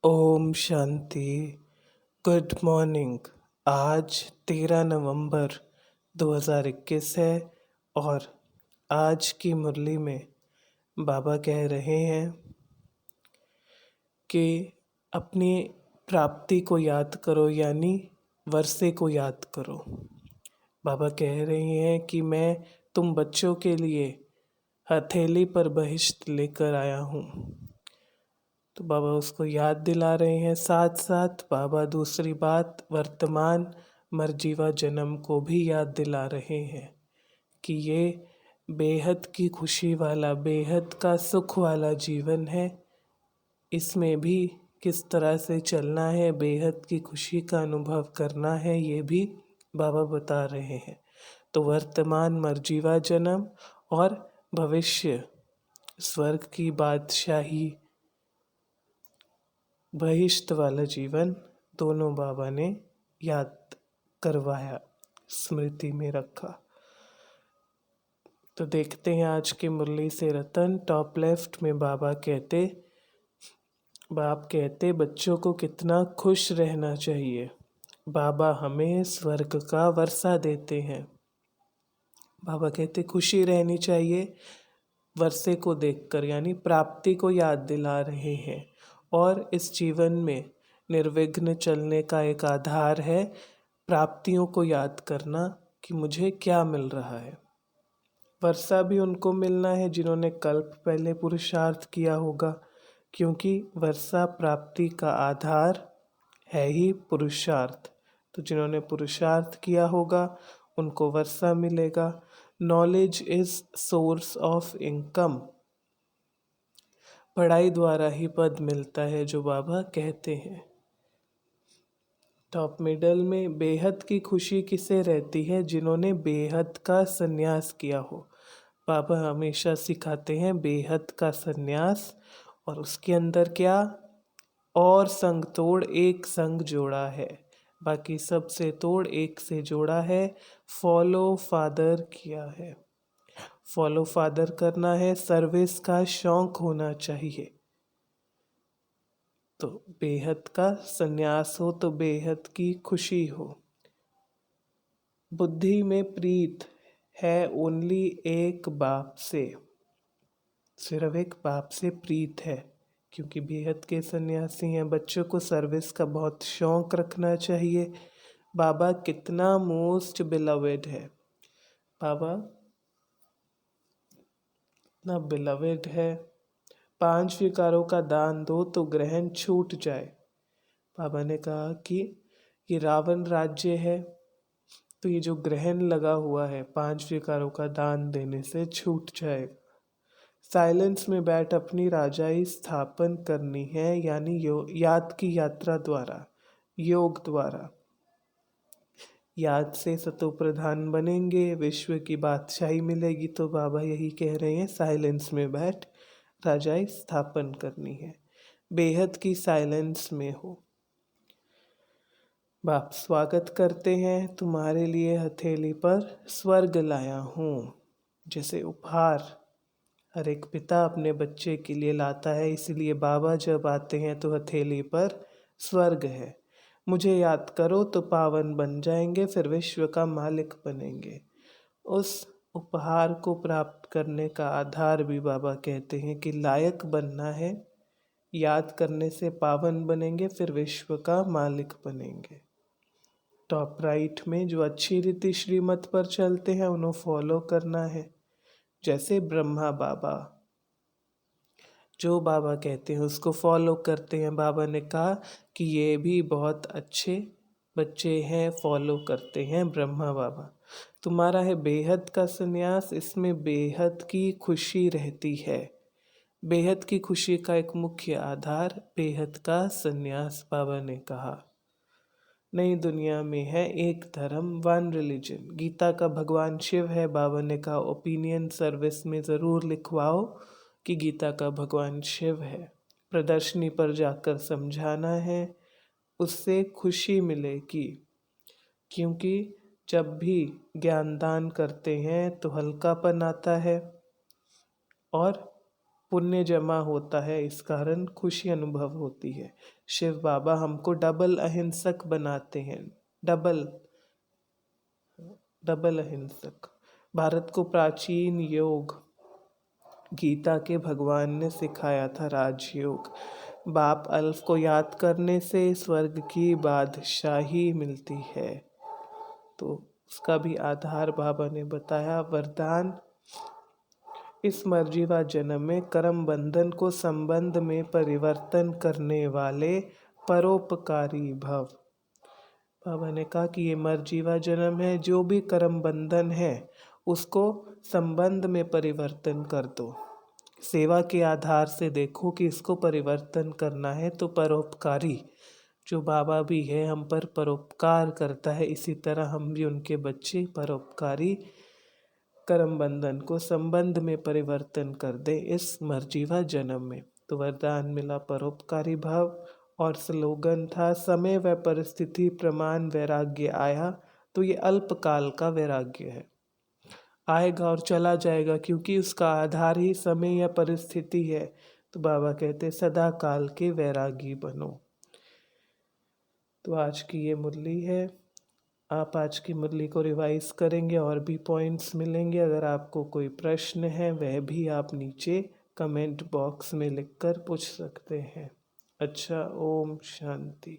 Om Shanti. Good morning. आज 13 नवंबर 2021 है और आज की मुरली में बाबा कह रहे हैं कि अपनी प्राप्ति को याद करो, यानी वर्षे को याद करो। बाबा कह रहे हैं कि मैं तुम बच्चों के लिए हथेली पर बहिश्त लेकर आया हूँ। तो बाबा उसको याद दिला रहे हैं। साथ साथ बाबा दूसरी बात वर्तमान मरजीवा जन्म को भी याद दिला रहे हैं कि ये बेहद की खुशी वाला, बेहद का सुख वाला जीवन है। इसमें भी किस तरह से चलना है, बेहद की खुशी का अनुभव करना है, ये भी बाबा बता रहे हैं। तो वर्तमान मरजीवा जन्म और भविष्य स्वर्ग की बादशाही, बहिश्त वाला जीवन, दोनों बाबा ने याद करवाया, स्मृति में रखा। तो देखते हैं आज की मुरली से रतन। टॉप लेफ्ट में बाप कहते बच्चों को कितना खुश रहना चाहिए। बाबा हमें स्वर्ग का वर्षा देते हैं। बाबा कहते खुशी रहनी चाहिए वर्षे को देखकर, यानी प्राप्ति को याद दिला रहे हैं। और इस जीवन में निर्विघ्न चलने का एक आधार है प्राप्तियों को याद करना कि मुझे क्या मिल रहा है। वर्षा भी उनको मिलना है जिन्होंने कल्प पहले पुरुषार्थ किया होगा, क्योंकि वर्षा प्राप्ति का आधार है ही पुरुषार्थ। तो जिन्होंने पुरुषार्थ किया होगा उनको वर्षा मिलेगा। Knowledge is source of income. पढ़ाई द्वारा ही पद मिलता है, जो बाबा कहते हैं। टॉप मिडल में बेहद की खुशी किसे रहती है? जिन्होंने बेहद का संन्यास किया हो। बाबा हमेशा सिखाते हैं बेहद का संन्यास, और उसके अंदर क्या? और संग तोड़ एक संग जोड़ा है, बाकी सब से तोड़ एक से जोड़ा है। फॉलो फादर किया है, फॉलो फादर करना है। सर्विस का शौक होना चाहिए। तो बेहद का संन्यास हो तो बेहद की खुशी हो। बुद्धि में प्रीत है ओनली एक बाप से, सिर्फ एक बाप से प्रीत है, क्योंकि बेहद के सन्यासी हैं। बच्चों को सर्विस का बहुत शौक रखना चाहिए। बाबा कितना मोस्ट बिलवेड है, बाबा इतना बिलवेड है। 5 विकारों का दान दो तो ग्रहण छूट जाए। बाबा ने कहा कि ये रावण राज्य है, तो ये जो ग्रहण लगा हुआ है 5 विकारों का दान देने से छूट जाएगा। साइलेंस में बैठ अपनी राजाई स्थापन करनी है, यानी याद की यात्रा द्वारा, योग द्वारा। याद से सतो प्रधान बनेंगे, विश्व की बादशाही मिलेगी। तो बाबा यही कह रहे हैं, साइलेंस में बैठ राजाई स्थापन करनी है, बेहद की साइलेंस में हो। बाप स्वागत करते हैं, तुम्हारे लिए हथेली पर स्वर्ग लाया हूँ। जैसे उपहार हर एक पिता अपने बच्चे के लिए लाता है, इसलिए बाबा जब आते हैं तो हथेली पर स्वर्ग है। मुझे याद करो तो पावन बन जाएंगे, फिर विश्व का मालिक बनेंगे। उस उपहार को प्राप्त करने का आधार भी बाबा कहते हैं कि लायक बनना है। याद करने से पावन बनेंगे, फिर विश्व का मालिक बनेंगे। टॉप राइट में जो अच्छी रीति श्रीमत पर चलते हैं उन्हें फॉलो करना है। जैसे ब्रह्मा बाबा जो बाबा कहते हैं उसको फॉलो करते हैं। बाबा ने कहा कि ये भी बहुत अच्छे बच्चे हैं, फॉलो करते हैं ब्रह्मा बाबा। तुम्हारा है बेहद का संन्यास, इसमें बेहद की खुशी रहती है। बेहद की खुशी का एक मुख्य आधार बेहद का संन्यास, बाबा ने कहा। नई दुनिया में है एक धर्म, वन रिलीजन। गीता का भगवान शिव है। बाबा ने कहा ओपिनियन सर्विस में ज़रूर लिखवाओ कि गीता का भगवान शिव है। प्रदर्शनी पर जाकर समझाना है, उससे खुशी मिलेगी। क्योंकि जब भी ज्ञान दान करते हैं तो हल्कापन आता है और पुण्य जमा होता है, इस कारण खुशी अनुभव होती है। शिव बाबा हमको डबल अहिंसक बनाते हैं, डबल डबल अहिंसक। भारत को प्राचीन योग गीता के भगवान ने सिखाया था राजयोग। बाप अल्फ को याद करने से स्वर्ग की बादशाही मिलती है, तो उसका भी आधार बाबा ने बताया। वरदान, इस मर्जीवा जन्म में कर्म बंधन को संबंध में परिवर्तन करने वाले परोपकारी भव। बाबा ने कहा कि ये मर्जीवा जन्म है, जो भी कर्म बंधन है उसको संबंध में परिवर्तन कर दो। सेवा के आधार से देखो कि इसको परिवर्तन करना है, तो परोपकारी जो बाबा भी है हम पर परोपकार करता है, इसी तरह हम भी उनके बच्चे परोपकारी कर्म बंधन को संबंध में परिवर्तन कर दे इस मर्जीवा जन्म में। तो वरदान मिला परोपकारी भाव, और स्लोगन था समय व परिस्थिति प्रमाण वैराग्य आया। तो ये अल्पकाल का वैराग्य है, आएगा और चला जाएगा, क्योंकि उसका आधार ही समय या परिस्थिति है। तो बाबा कहते सदा काल के वैरागी बनो। तो आज की ये मुरली है, आप आज की मुरली को रिवाइज करेंगे और भी पॉइंट्स मिलेंगे। अगर आपको कोई प्रश्न है वह भी आप नीचे कमेंट बॉक्स में लिखकर पूछ सकते हैं। अच्छा, ओम शांति।